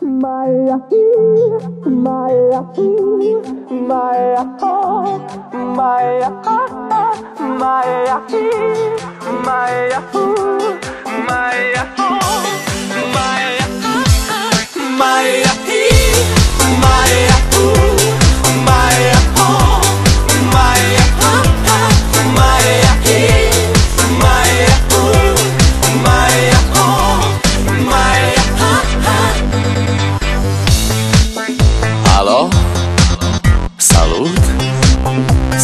Maya, Maya, Maya, Maya, Maya, Maya, Maya, Alo, salut,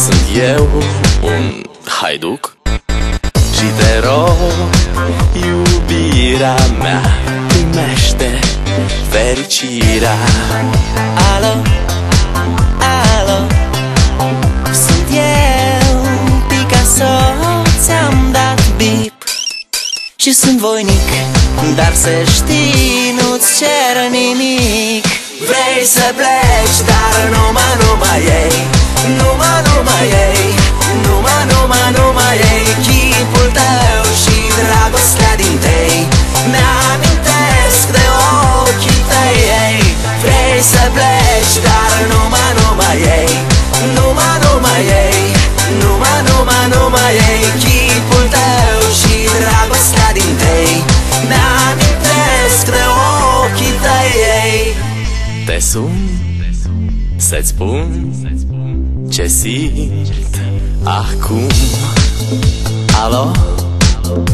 sunt eu, un haiduc și te rog, iubirea mea, primește fericirea. Alo, alo, sunt eu, Picasso, ți-am dat bip și sunt voinic, dar să știi, nu-ți cer nimic. Vrei să pleci, dar numai ei, numai ei, numai ei, chipul tău și dragostea din tei mi-amintesc de ochii tăi, ei. Vrei să pleci, dar numai ei, numai ei, numai ei, chipul tău și dragostea din tei mi-amintesc de ochii tăi, ei. Te sun să-ți spun ce simt acum. Alo,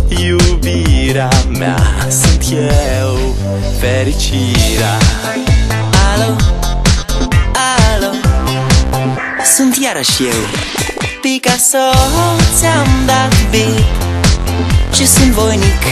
iubirea mea, sunt eu, fericirea. Alo, alo, sunt iarăși eu, Picasso, ți-am dat bip și sunt voinic,